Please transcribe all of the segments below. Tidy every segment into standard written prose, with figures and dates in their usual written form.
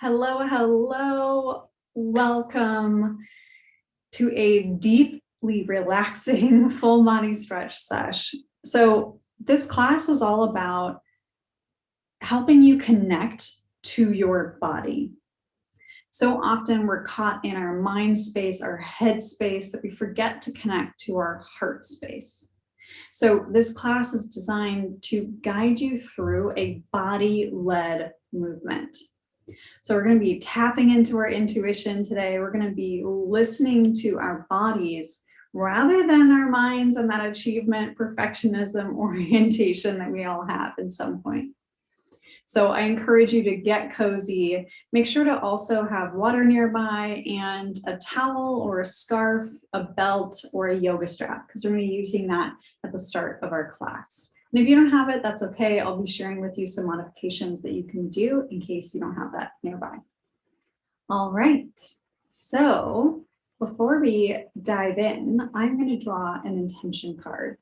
Hello, hello. Welcome to a deeply relaxing full body stretch sesh. So this class is all about helping you connect to your body. So often we're caught in our mind space, our head space, that we forget to connect to our heart space. So this class is designed to guide you through a body-led movement. So we're going to be tapping into our intuition today. We're going to be listening to our bodies rather than our minds and that achievement, perfectionism orientation that we all have at some point. So I encourage you to get cozy. Make sure to also have water nearby and a towel or a scarf, a belt, or a yoga strap, because we're going to be using that at the start of our class. And if you don't have it, that's okay. I'll be sharing with you some modifications that you can do in case you don't have that nearby. All right, so before we dive in, I'm going to draw an intention card.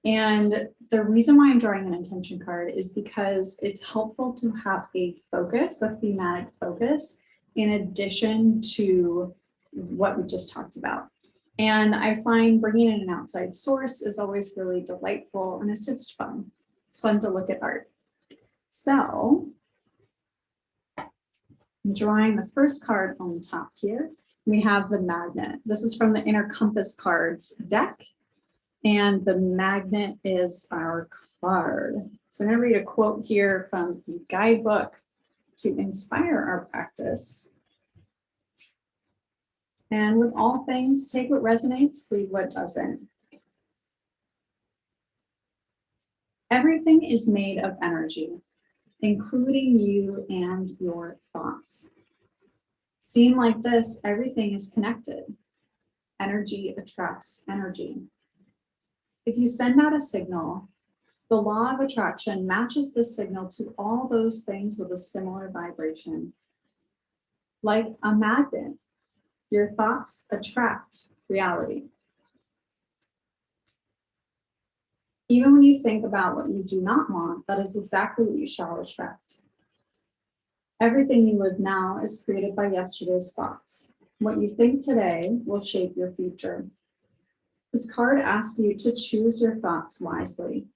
And the reason why I'm drawing an intention card is because it's helpful to have a focus, a thematic focus, in addition to what we just talked about. And I find bringing in an outside source is always really delightful, and it's just fun. It's fun to look at art. So I'm drawing the first card on the top here. We have the magnet. This is from the Inner Compass cards deck. And the magnet is our card. So I'm going to read a quote here from the guidebook to inspire our practice. And with all things, take what resonates, leave what doesn't. Everything is made of energy, including you and your thoughts. Seen like this, everything is connected. Energy attracts energy. If you send out a signal, the law of attraction matches this signal to all those things with a similar vibration. Like a magnet, your thoughts attract reality. Even when you think about what you do not want, that is exactly what you shall attract. Everything you live now is created by yesterday's thoughts. What you think today will shape your future. This card asks you to choose your thoughts wisely.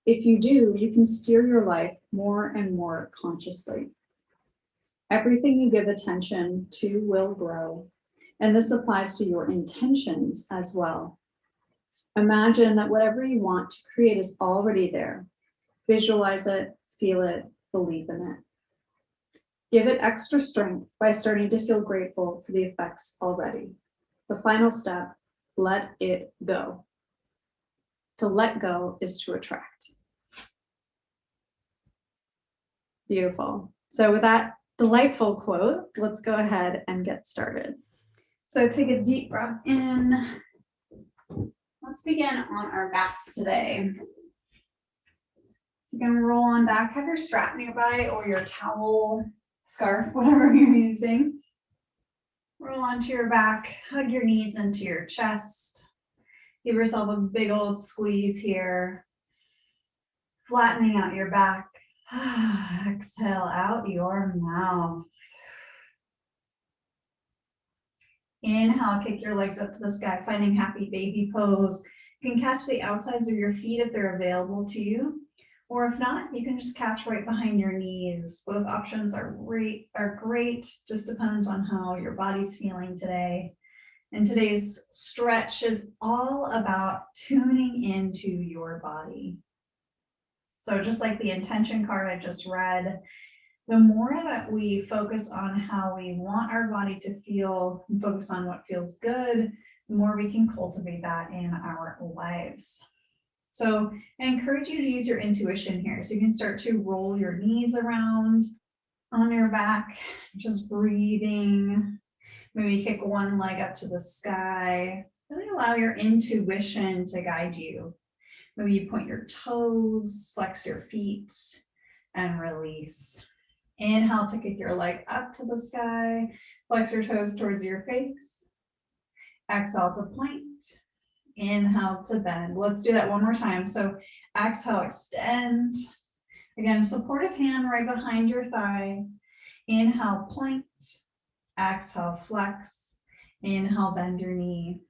If you do, you can steer your life more and more consciously. Everything you give attention to will grow, and this applies to your intentions as well. Imagine that whatever you want to create is already there. Visualize it, feel it, believe in it. Give it extra strength by starting to feel grateful for the effects already. The final step, let it go. To let go is to attract. Beautiful. So with that delightful quote, let's go ahead and get started. So take a deep breath in. Let's begin on our backs today. So you're going to roll on back, have your strap nearby or your towel, scarf, whatever you're using. Roll onto your back, hug your knees into your chest. Give yourself a big old squeeze here. Flattening out your back. Exhale out your mouth. Inhale, kick your legs up to the sky, finding happy baby pose. You can catch the outsides of your feet if they're available to you. Or if not, you can just catch right behind your knees. Both options are great. Just depends on how your body's feeling today. And today's stretch is all about tuning into your body. So just like the intention card I just read, the more that we focus on how we want our body to feel and focus on what feels good, the more we can cultivate that in our lives. So I encourage you to use your intuition here. So you can start to roll your knees around on your back, just breathing. Maybe kick one leg up to the sky. Really allow your intuition to guide you. Maybe you point your toes, flex your feet, and release. Inhale to kick your leg up to the sky. Flex your toes towards your face. Exhale to point. Inhale to bend. Let's do that one more time. So exhale, extend. Again, supportive hand right behind your thigh. Inhale, point. Exhale, flex. Inhale, bend your knee.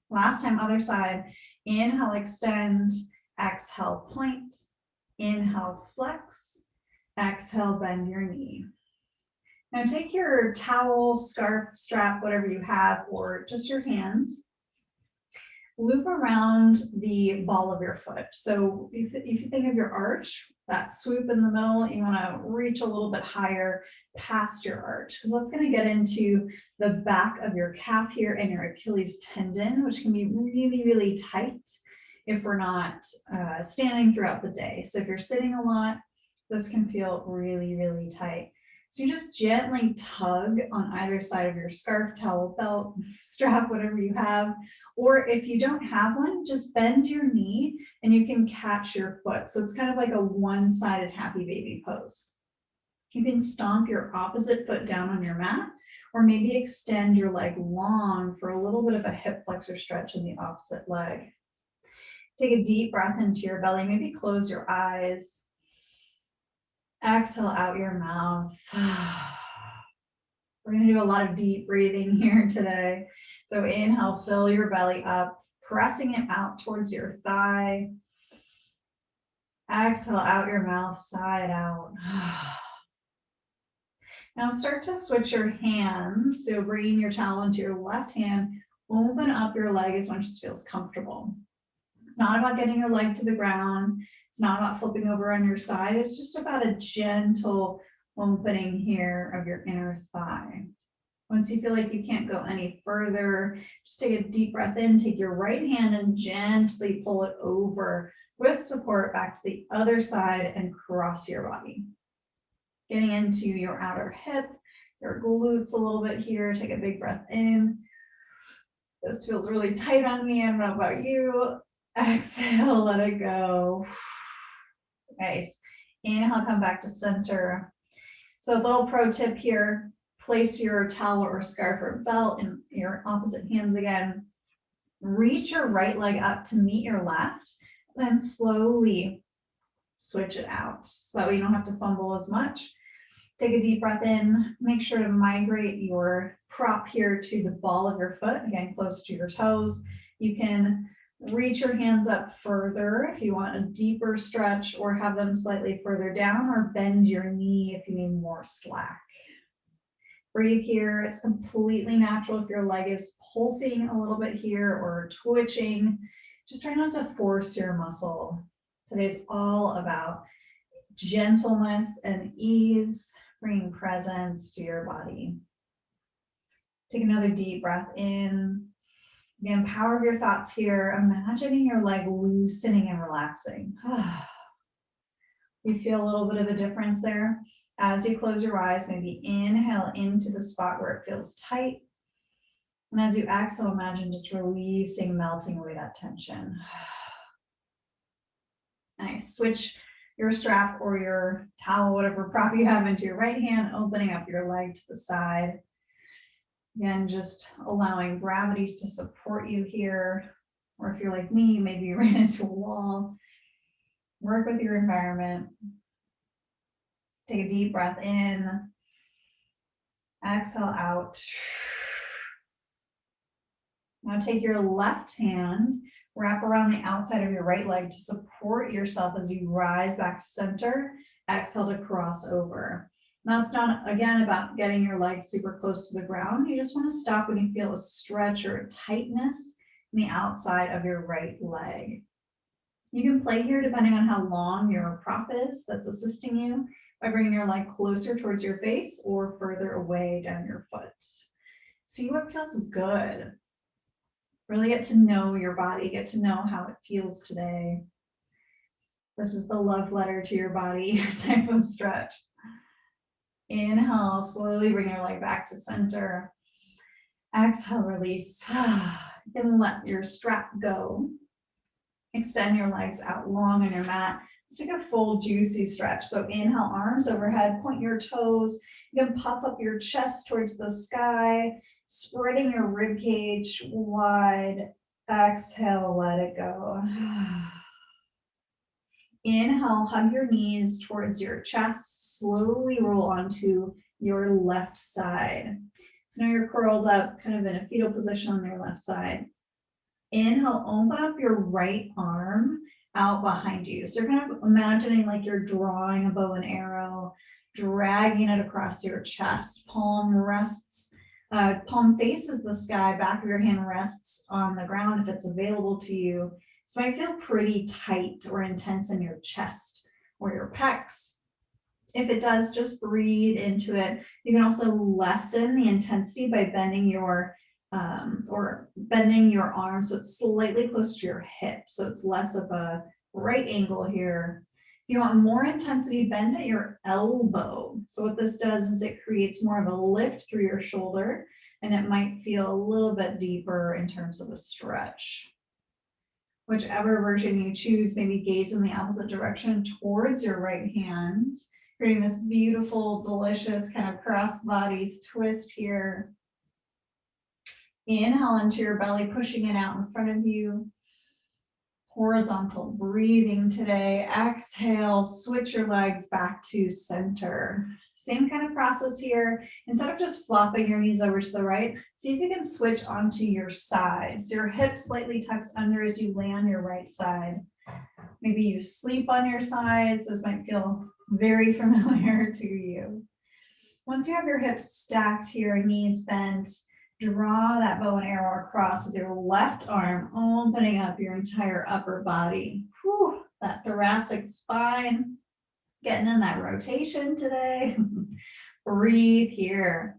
Last time, other side. Inhale, extend. Exhale, point. Inhale, flex. Exhale, bend your knee. Now take your towel, scarf, strap, whatever you have, or just your hands. Loop around the ball of your foot. So if you think of your arch, that swoop in the middle, you want to reach a little bit higher past your arch, because that's going to get into the back of your calf here and your Achilles tendon, which can be really, really tight if we're not standing throughout the day. So if you're sitting a lot, this can feel really, really tight. So you just gently tug on either side of your scarf, towel, belt, strap, whatever you have. Or if you don't have one, just bend your knee and you can catch your foot. So it's kind of like a one-sided happy baby pose. You can stomp your opposite foot down on your mat, or maybe extend your leg long for a little bit of a hip flexor stretch in the opposite leg. Take a deep breath into your belly, maybe close your eyes. Exhale out your mouth. We're going to do a lot of deep breathing here today. So inhale, fill your belly up, pressing it out towards your thigh. Exhale out your mouth, side out. Now start to switch your hands. So bringing your towel into your left hand, open up your leg as much as feels comfortable. It's not about getting your leg to the ground. It's not about flipping over on your side. It's just about a gentle opening here of your inner thigh. Once you feel like you can't go any further, just take a deep breath in, take your right hand and gently pull it over with support back to the other side and cross your body. Getting into your outer hip, your glutes a little bit here. Take a big breath in. This feels really tight on me. I don't know about you. Exhale, let it go. Nice. Inhale, come back to center. So a little pro tip here, place your towel or scarf or belt in your opposite hands again. Reach your right leg up to meet your left, then slowly switch it out so that way you don't have to fumble as much. Take a deep breath in. Make sure to migrate your prop here to the ball of your foot, again, close to your toes. You can reach your hands up further if you want a deeper stretch, or have them slightly further down, or bend your knee if you need more slack. Breathe here. It's completely natural if your leg is pulsing a little bit here or twitching. Just try not to force your muscle. Today's all about gentleness and ease, bringing presence to your body. Take another deep breath in. Again, power of your thoughts here. Imagining your leg loosening and relaxing. You feel a little bit of a difference there. As you close your eyes, maybe inhale into the spot where it feels tight. And as you exhale, imagine just releasing, melting away that tension. Nice. Switch your strap or your towel, whatever prop you have, into your right hand, opening up your leg to the side. Again, just allowing gravities to support you here. Or if you're like me, maybe you ran into a wall. Work with your environment. Take a deep breath in. Exhale out. Now take your left hand, wrap around the outside of your right leg to support yourself as you rise back to center. Exhale to cross over. Now it's not, again, about getting your legs super close to the ground. You just want to stop when you feel a stretch or a tightness in the outside of your right leg. You can play here depending on how long your prop is that's assisting you, by bringing your leg closer towards your face or further away down your foot. See what feels good. Really get to know your body, get to know how it feels today. This is the love letter to your body type of stretch. Inhale, slowly bring your leg back to center. Exhale, release. You can let your strap go. Extend your legs out long on your mat. Let's take a full juicy stretch. So inhale, arms overhead, point your toes. You can puff up your chest towards the sky, spreading your rib cage wide. Exhale, let it go. Inhale, hug your knees towards your chest. Slowly roll onto your left side. So now you're curled up, kind of in a fetal position on your left side. Inhale, open up your right arm out behind you. So you're kind of imagining like you're drawing a bow and arrow, dragging it across your chest. Palm faces the sky, back of your hand rests on the ground if it's available to you. So I feel pretty tight or intense in your chest or your pecs. If it does, just breathe into it. You can also lessen the intensity by bending your arm so it's slightly closer to your hip, so it's less of a right angle here. If you want more intensity, bend at your elbow. So what this does is it creates more of a lift through your shoulder, and it might feel a little bit deeper in terms of a stretch. Whichever version you choose, maybe gaze in the opposite direction towards your right hand, creating this beautiful, delicious kind of cross bodies twist here. Inhale into your belly, pushing it out in front of you. Horizontal breathing today. Exhale, switch your legs back to center. Same kind of process here. Instead of just flopping your knees over to the right, see if you can switch onto your side. So your hips slightly tucks under as you lay on your right side. Maybe you sleep on your sides. This might feel very familiar to you. Once you have your hips stacked here, knees bent, draw that bow and arrow across with your left arm, opening up your entire upper body. Whew, that thoracic spine, getting in that rotation today. Breathe here.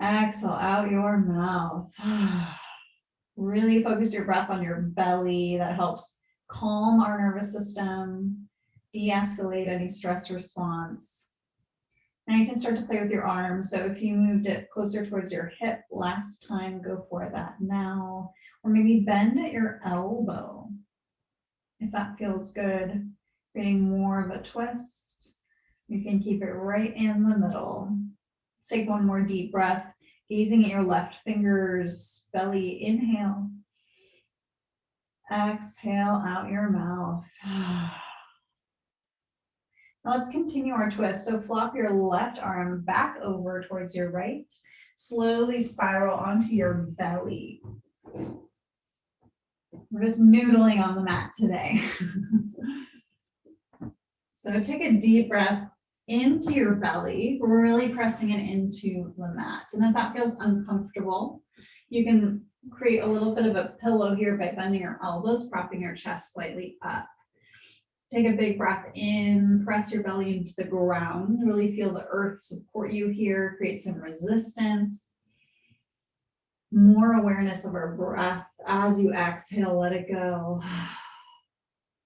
Exhale out your mouth. Really focus your breath on your belly. That helps calm our nervous system, de-escalate any stress response. Now you can start to play with your arms. So if you moved it closer towards your hip last time, go for that now. Or maybe bend at your elbow, if that feels good. Creating more of a twist. You can keep it right in the middle. Let's take one more deep breath, gazing at your left fingers, belly, inhale. Exhale out your mouth. Now let's continue our twist. So flop your left arm back over towards your right. Slowly spiral onto your belly. We're just noodling on the mat today. So take a deep breath into your belly, really pressing it into the mat. And if that feels uncomfortable, you can create a little bit of a pillow here by bending your elbows, propping your chest slightly up. Take a big breath in, press your belly into the ground, really feel the earth support you here, create some resistance. More awareness of our breath as you exhale, let it go.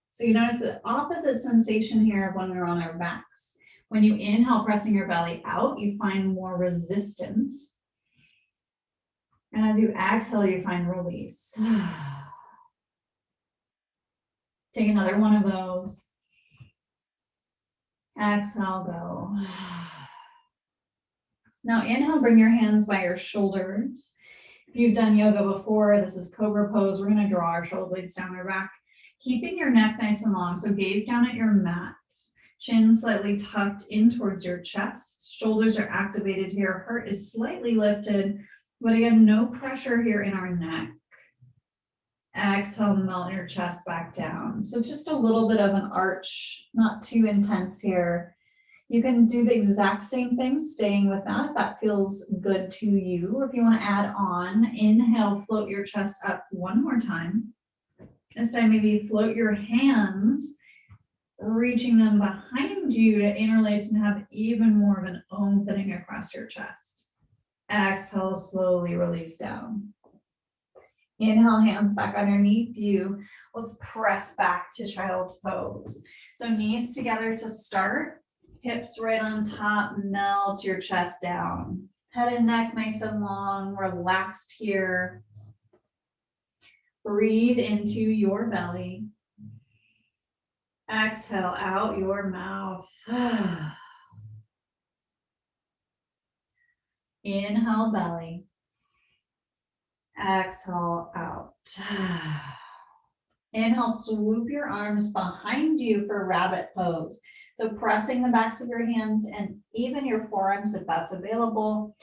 So you notice the opposite sensation here of when we're on our backs. When you inhale, pressing your belly out, you find more resistance. And as you exhale, you find release. Take another one of those. Exhale, go. Now inhale, bring your hands by your shoulders. If you've done yoga before, this is Cobra Pose. We're going to draw our shoulder blades down our back, keeping your neck nice and long. So gaze down at your mat. Chin slightly tucked in towards your chest. Shoulders are activated here. Heart is slightly lifted, but again, no pressure here in our neck. Exhale, melt your chest back down. So just a little bit of an arch, not too intense here. You can do the exact same thing, staying with that if that feels good to you. Or if you want to add on, inhale, float your chest up one more time. This time, maybe float your hands, reaching them behind you to interlace and have even more of an opening across your chest. Exhale, slowly release down. Inhale, hands back underneath you. Let's press back to child's pose. So knees together to start, hips right on top, melt your chest down. Head and neck nice and long, relaxed here. Breathe into your belly. Exhale out your mouth. Inhale, belly. Exhale out. Inhale, swoop your arms behind you for rabbit pose. So pressing the backs of your hands and even your forearms, if that's available,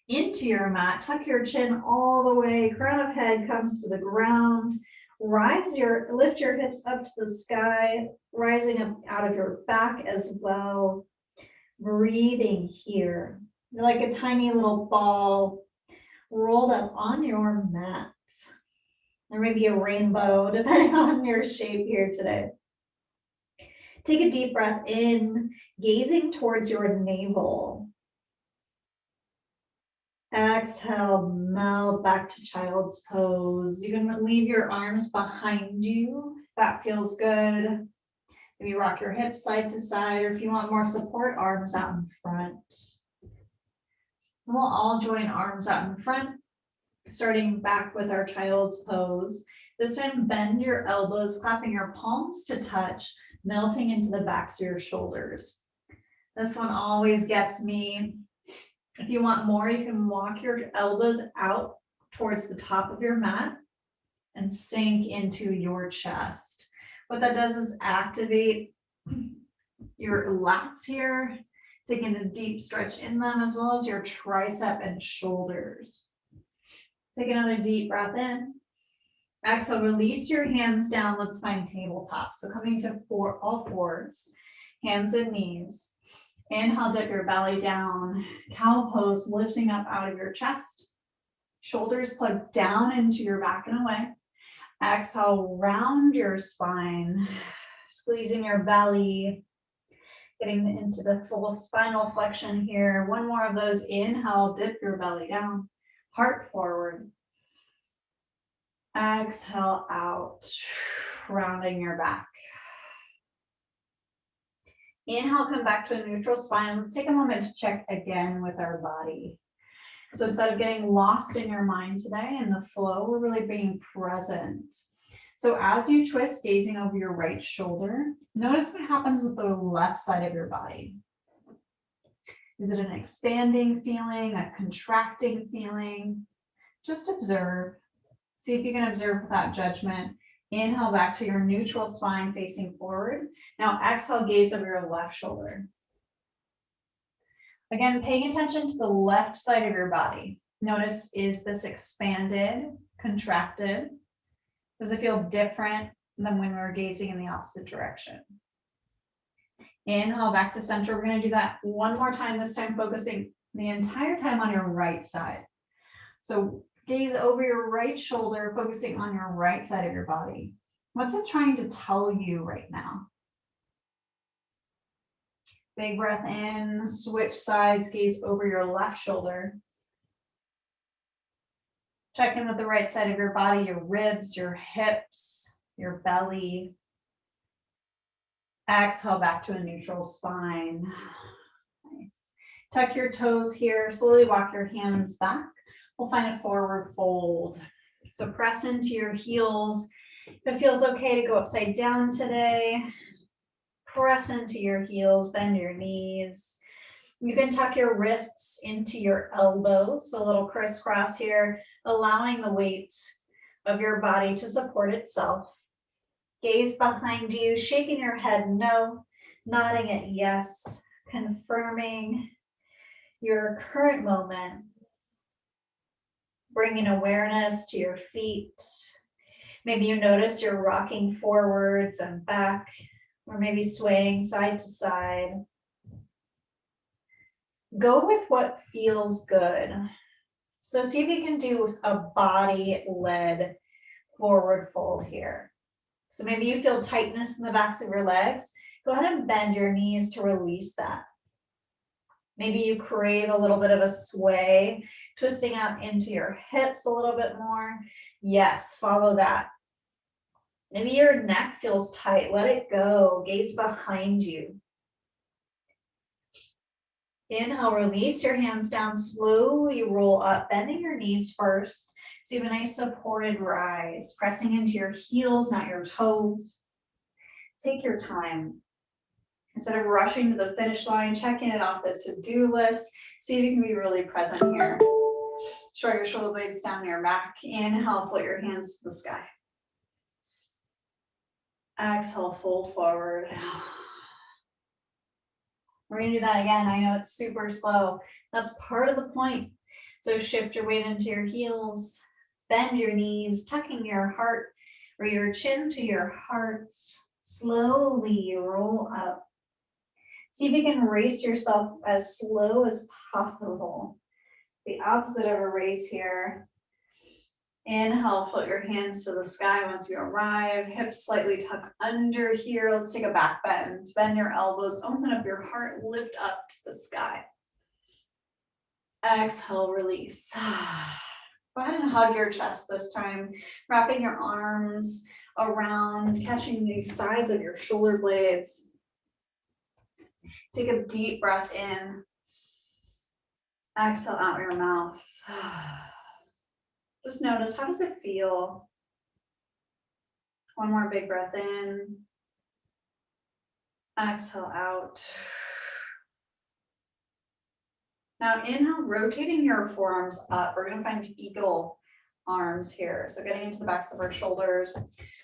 into your mat. Tuck your chin all the way, crown of head comes to the ground. Lift your hips up to the sky, rising up out of your back as well. Breathing here. You're like a tiny little ball rolled up on your mat. There may be a rainbow, depending on your shape here today. Take a deep breath in, gazing towards your navel. Exhale, melt back to child's pose. You can leave your arms behind you. That feels good. Maybe rock your hips side to side, or if you want more support, arms out in front. We'll all join arms out in front, starting back with our child's pose. This time, bend your elbows, clapping your palms to touch, melting into the backs of your shoulders. This one always gets me. If you want more, you can walk your elbows out towards the top of your mat and sink into your chest. What that does is activate your lats here, taking a deep stretch in them, as well as your tricep and shoulders. Take another deep breath in. Exhale, release your hands down. Let's find tabletop. So coming to all fours, hands and knees. Inhale, dip your belly down. Cow pose, lifting up out of your chest. Shoulders plug down into your back and away. Exhale, round your spine, squeezing your belly, getting into the full spinal flexion here. One more of those. Inhale, dip your belly down, heart forward. Exhale out, rounding your back. Inhale, come back to a neutral spine. Let's take a moment to check again with our body. So instead of getting lost in your mind today in the flow, we're really being present. So as you twist, gazing over your right shoulder, notice what happens with the left side of your body. Is it an expanding feeling, a contracting feeling? Just observe. See if you can observe without judgment. Inhale back to your neutral spine facing forward. Now exhale, gaze over your left shoulder. Again, paying attention to the left side of your body. Notice, is this expanded, contracted? Does it feel different than when we were gazing in the opposite direction? Inhale back to center. We're going to do that one more time, this time focusing the entire time on your right side. So gaze over your right shoulder, focusing on your right side of your body. What's it trying to tell you right now? Big breath in, switch sides, gaze over your left shoulder. Check in with the right side of your body, your ribs, your hips, your belly. Exhale back to a neutral spine. Nice. Tuck your toes here, slowly walk your hands back. We'll find a forward fold. So press into your heels. If it feels okay to go upside down today, press into your heels, bend your knees. You can tuck your wrists into your elbows, so a little crisscross here, allowing the weight of your body to support itself. Gaze behind you, shaking your head no, nodding it yes, confirming your current moment. Bringing awareness to your feet. Maybe you notice you're rocking forwards and back, or maybe swaying side to side. Go with what feels good. So see if you can do a body-led forward fold here. So maybe you feel tightness in the backs of your legs. Go ahead and bend your knees to release that. Maybe you crave a little bit of a sway, twisting out into your hips a little bit more. Yes, follow that. Maybe your neck feels tight. Let it go. Gaze behind you. Inhale, release your hands down, slowly roll up, bending your knees first. So you have a nice supported rise, pressing into your heels, not your toes. Take your time. Instead of rushing to the finish line, checking it off the to-do list. See if you can be really present here. Shrug your shoulder blades down your back. Inhale, float your hands to the sky. Exhale, fold forward. We're gonna do that again. I know it's super slow. That's part of the point. So shift your weight into your heels, bend your knees, tucking your heart or your chin to your heart. Slowly roll up. See if you can race yourself as slow as possible. The opposite of a race here. Inhale, float your hands to the sky once you arrive. Hips slightly tuck under here. Let's take a back bend. Bend your elbows, open up your heart, lift up to the sky. Exhale, release. Go ahead and hug your chest this time, wrapping your arms around, catching the sides of your shoulder blades. Take a deep breath in. Exhale out your mouth. Just notice, how does it feel? One more big breath in. Exhale out. Now inhale, rotating your forearms up. We're gonna find eagle arms here. So getting into the backs of our shoulders.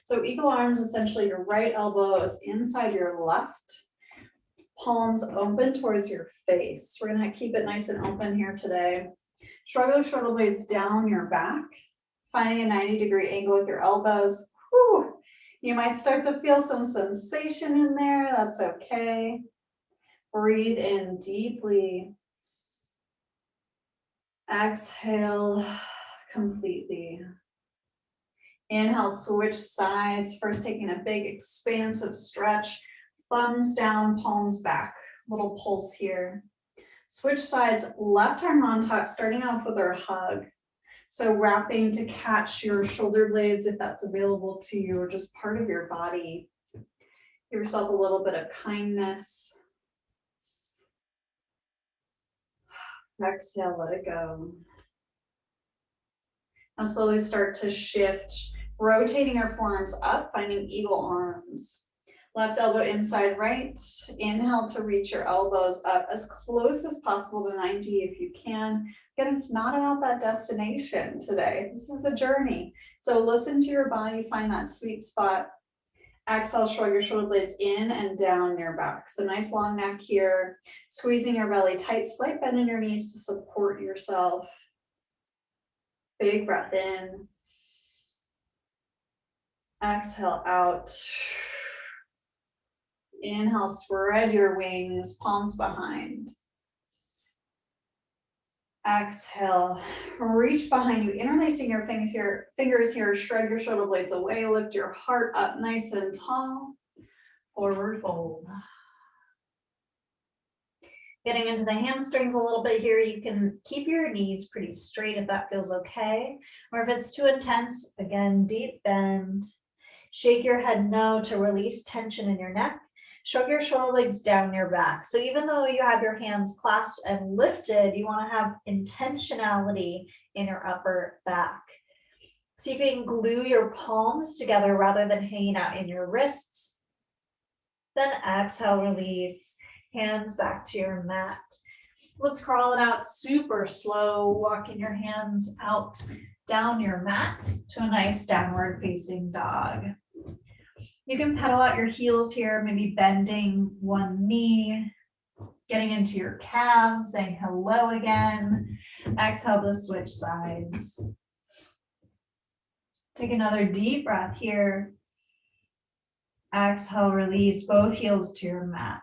So eagle arms, essentially your right elbow is inside your left. Palms open towards your face. We're gonna keep it nice and open here today. Shrug those shoulder blades down your back, finding a 90-degree angle with your elbows. Whew. You might start to feel some sensation in there. That's okay. Breathe in deeply. Exhale completely. Inhale, switch sides. First taking a big expansive stretch. Thumbs down, palms back. Little pulse here. Switch sides, left arm on top, starting off with our hug. So wrapping to catch your shoulder blades if that's available to you, or just part of your body. Give yourself a little bit of kindness. Exhale, let it go. Now slowly start to shift, rotating your forearms up, finding eagle arms. Left elbow inside right. Inhale to reach your elbows up as close as possible to 90 if you can. Again, it's not about that destination today. This is a journey. So listen to your body, find that sweet spot. Exhale, shrug your shoulder blades in and down your back. So nice long neck here. Squeezing your belly tight, slight bend in your knees to support yourself. Big breath in. Exhale out. Inhale, spread your wings, palms behind. Exhale, reach behind you, interlacing your fingers here, shrug your shoulder blades away, lift your heart up nice and tall. Forward fold. Getting into the hamstrings a little bit here, you can keep your knees pretty straight if that feels okay. Or if it's too intense, again, deep bend. Shake your head no to release tension in your neck. Shrug your shoulder blades down your back. So even though you have your hands clasped and lifted, you want to have intentionality in your upper back. See if you can glue your palms together rather than hanging out in your wrists. Then exhale, release. Hands back to your mat. Let's crawl it out super slow, walking your hands out down your mat to a nice downward facing dog. You can pedal out your heels here, maybe bending one knee, getting into your calves, saying hello again. Exhale to switch sides. Take another deep breath here. Exhale, release both heels to your mat.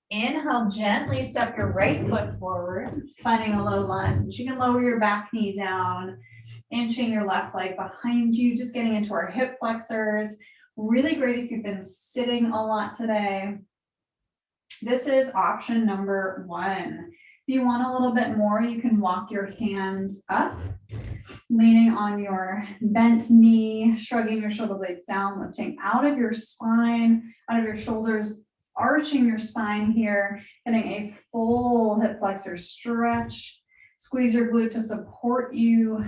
Inhale, gently step your right foot forward, finding a low lunge. You can lower your back knee down, inching your left leg behind you, just getting into our hip flexors. Really great if you've been sitting a lot today. This is option number 1. If you want a little bit more, you can walk your hands up, leaning on your bent knee, shrugging your shoulder blades down, lifting out of your spine, out of your shoulders, arching your spine here, getting a full hip flexor stretch. Squeeze your glute to support you.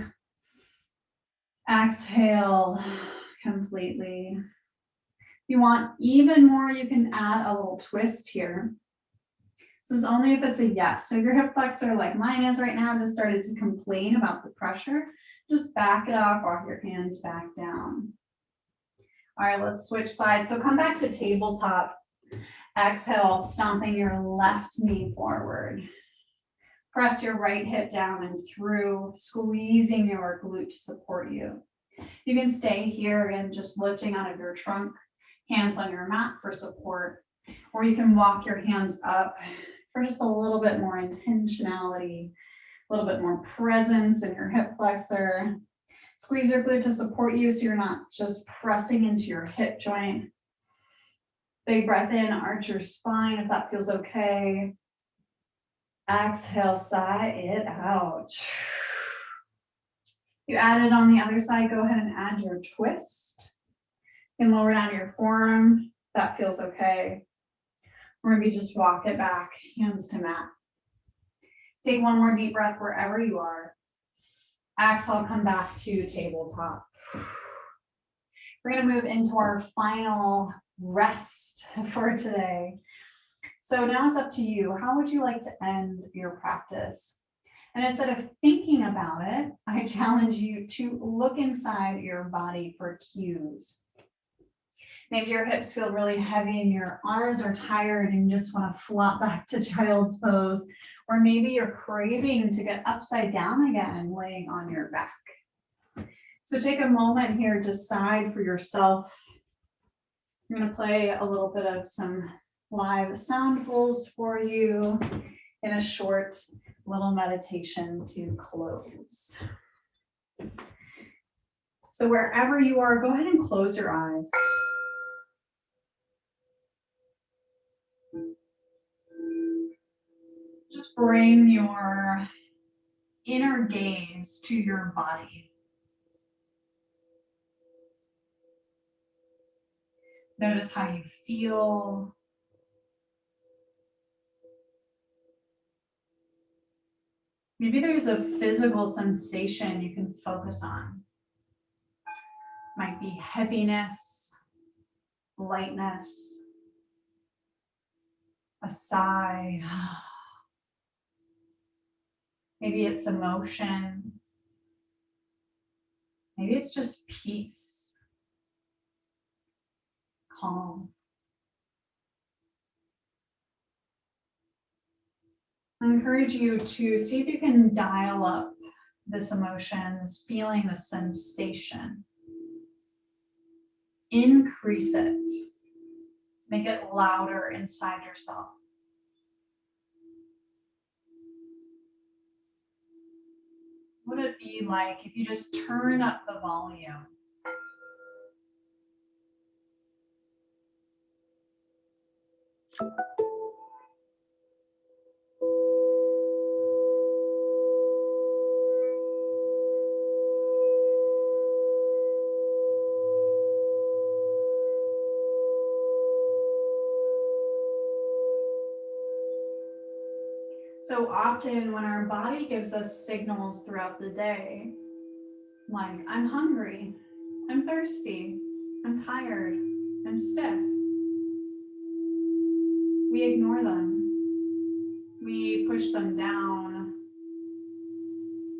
Exhale completely. If you want even more, you can add a little twist here. This is only if it's a yes. So if your hip flexor, like mine is right now, just started to complain about the pressure, just back it off, walk your hands back down. All right, let's switch sides. So come back to tabletop. Exhale, stomping your left knee forward. Press your right hip down and through, squeezing your glute to support you. You can stay here and just lifting out of your trunk, hands on your mat for support, or you can walk your hands up for just a little bit more intentionality, a little bit more presence in your hip flexor. Squeeze your glute to support you so you're not just pressing into your hip joint. Big breath in, arch your spine if that feels okay. Exhale, sigh it out. You add it on the other side, go ahead and add your twist. You can lower down your forearm, if that feels okay. Or maybe just walk it back, hands to mat. Take one more deep breath wherever you are. Exhale, come back to tabletop. We're gonna move into our final rest for today. So now it's up to you. How would you like to end your practice? And instead of thinking about it, I challenge you to look inside your body for cues. Maybe your hips feel really heavy and your arms are tired and you just want to flop back to child's pose. Or maybe you're craving to get upside down again, laying on your back. So take a moment here, decide for yourself. I'm going to play a little bit of some live sound bowls for you in a short little meditation to close. So wherever you are, go ahead and close your eyes. Just bring your inner gaze to your body. Notice how you feel. Maybe there's a physical sensation you can focus on. Might be heaviness, lightness, a sigh. Maybe it's emotion. Maybe it's just peace, calm. I encourage you to see if you can dial up this emotion, this feeling, this sensation. Increase it. Make it louder inside yourself. What would it be like if you just turn up the volume? So often when our body gives us signals throughout the day, like I'm hungry, I'm thirsty, I'm tired, I'm stiff, we ignore them. We push them down.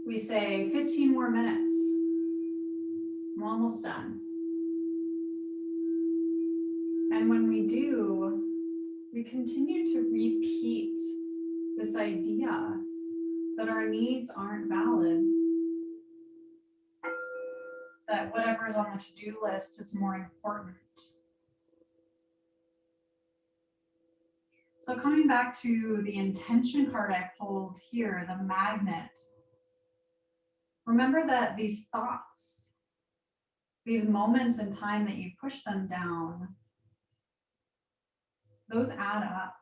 We say 15 more minutes. I'm almost done. And when we do, we continue to repeat this idea that our needs aren't valid, that whatever's on the to-do list is more important. So coming back to the intention card I pulled here, the magnet, remember that these thoughts, these moments in time that you push them down, those add up.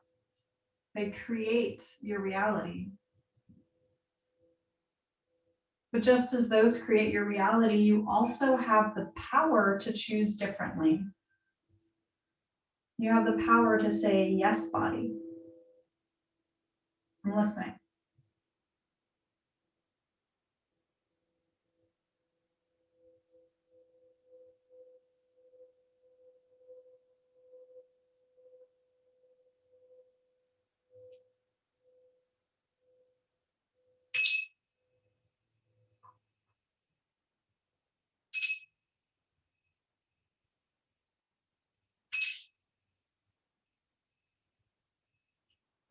They create your reality. But just as those create your reality, you also have the power to choose differently. You have the power to say, yes, body, I'm listening.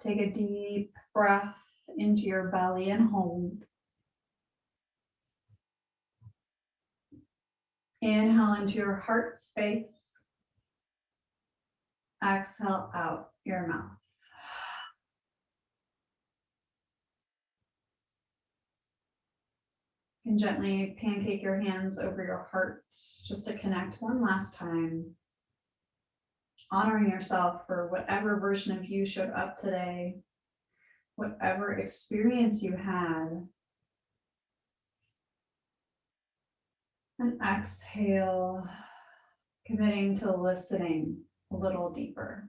Take a deep breath into your belly and hold. Inhale into your heart space. Exhale out your mouth. You can gently pancake your hands over your heart just to connect one last time. Honoring yourself for whatever version of you showed up today, whatever experience you had. And exhale, committing to listening a little deeper.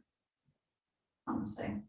Namaste.